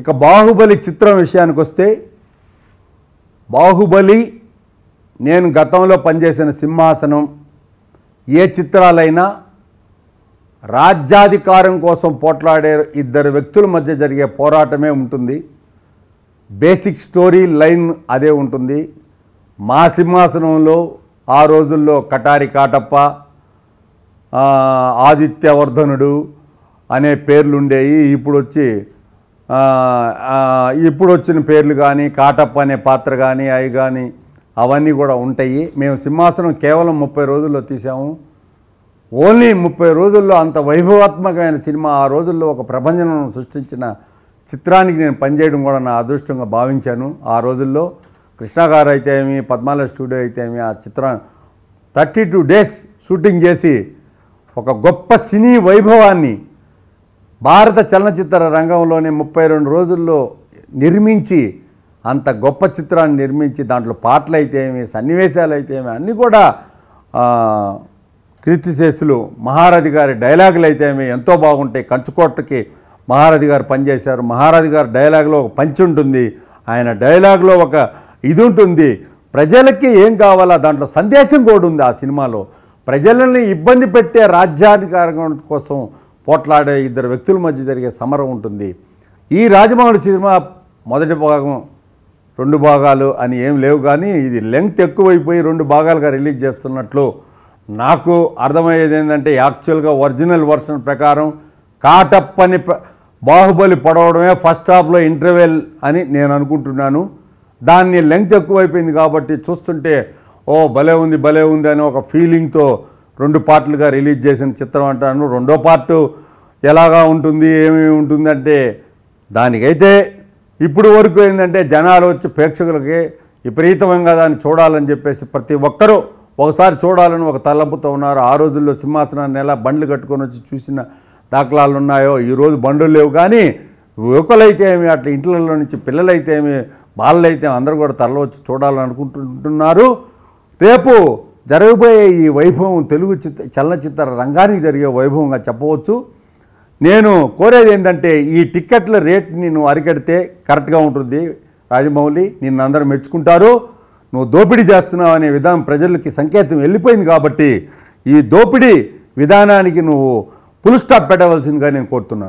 ఇక బాహుబలి చిత్రం విషయానికి వస్తే, బాహుబలి నేను గతంలో పనిచేసిన సింహాసనం ఏ చిత్రాలైనా రాజ్యాధికారం కోసం పోట్లాడే ఇద్దరు వ్యక్తుల మధ్య జరిగే పోరాటమే ఉంటుంది. బేసిక్ స్టోరీ లైన్ అదే ఉంటుంది. మా సింహాసనంలో ఆ రోజుల్లో కటారి కాటప్ప, ఆదిత్యవర్ధనుడు అనే పేర్లు ఉండేవి. ఇప్పుడు వచ్చిన పేర్లు కానీ, కాటప్ప అనే పాత్ర కానీ, అవి కానీ అవన్నీ కూడా ఉంటాయి. మేము సింహాసనం కేవలం 30 రోజుల్లో తీసాము. ఓన్లీ 30 రోజుల్లో అంత వైభవాత్మకమైన సినిమా, ఆ రోజుల్లో ఒక ప్రపంచం సృష్టించిన చిత్రానికి నేను పనిచేయడం కూడా నా అదృష్టంగా భావించాను. ఆ రోజుల్లో కృష్ణ గారు అయితే ఏమి, పద్మాల స్టూడియో అయితే ఏమి, ఆ చిత్రం 32 డేస్ షూటింగ్ చేసి ఒక గొప్ప సినీ వైభవాన్ని భారత చలనచిత్ర రంగంలోనే 32 రోజుల్లో నిర్మించి, అంత గొప్ప చిత్రాన్ని నిర్మించి దాంట్లో పాటలు అయితే ఏమి, సన్నివేశాలు అయితే ఏమి అన్నీ కూడా కీర్తిశేషులు మహారథి గారి డైలాగులు అయితే ఏమి ఎంతో బాగుంటాయి. కంచుకోటకి మహారథి గారు పనిచేశారు. మహారథి గారి డైలాగులో ఒక పంచి ఉంటుంది, ఆయన డైలాగులో ఒక ఇది ఉంటుంది. ప్రజలకి ఏం కావాలా దాంట్లో సందేశం కూడా ఉంది. ఆ సినిమాలో ప్రజలని ఇబ్బంది పెట్టే రాజ్యాధికారం కోసం పోట్లాడే ఇద్దరు వ్యక్తుల మధ్య జరిగే సమరం ఉంటుంది. ఈ రాజమౌళి సినిమా మొదటి భాగం 2 భాగాలు అని ఏం లేవు, కానీ ఇది లెంగ్త్ ఎక్కువైపోయి 2 భాగాలుగా రిలీజ్ చేస్తున్నట్లు నాకు అర్థమయ్యేది. ఏంటంటే యాక్చువల్గా ఒరిజినల్ వర్షన్ ప్రకారం కాటప్పని బాహుబలి పడవడమే ఫస్ట్ హాఫ్లో ఇంటర్వెల్ అని నేను అనుకుంటున్నాను. దాన్ని లెంగ్త్ ఎక్కువైపోయింది కాబట్టి చూస్తుంటే భలే ఉంది అని ఒక ఫీలింగ్తో 2 పార్ట్లుగా రిలీజ్ చేసిన చిత్రం అంటాను. 2వ పార్టు ఎలాగా ఉంటుంది, ఏమి ఉంటుందంటే, దానికైతే ఇప్పుడు వరకు ఏంటంటే జనాలు వచ్చి ప్రేక్షకులకి విపరీతంగా దాన్ని చూడాలని చెప్పేసి ప్రతి ఒక్కరూ ఒకసారి చూడాలని ఒక తలంపుతో ఉన్నారు. ఆ రోజుల్లో సింహాసనాన్ని ఎలా బండ్లు కట్టుకొని వచ్చి చూసిన దాఖలాలు ఉన్నాయో ఈరోజు బండ్లు లేవు, కానీ యువకులైతే ఏమి, అట్లా ఇంట్లలో నుంచి పిల్లలైతే ఏమి, బాలలైతే అందరూ కూడా తరలివచ్చి చూడాలని అనుకుంటున్నారు. రేపు జరగబోయే ఈ వైభవం తెలుగు చలనచిత్ర రంగానికి జరిగే వైభవంగా చెప్పవచ్చు. నేను కోరేది ఏంటంటే, ఈ టిక్కెట్ల రేట్ని నువ్వు అరికడితే కరెక్ట్గా ఉంటుంది. రాజమౌళి నిన్ను అందరూ మెచ్చుకుంటారు. నువ్వు దోపిడీ చేస్తున్నావు అనే విధానం ప్రజలకి సంకేతం వెళ్ళిపోయింది కాబట్టి ఈ దోపిడీ విధానానికి నువ్వు ఫుల్ స్టాప్ పెట్టవలసిందిగా నేను కోరుతున్నాను.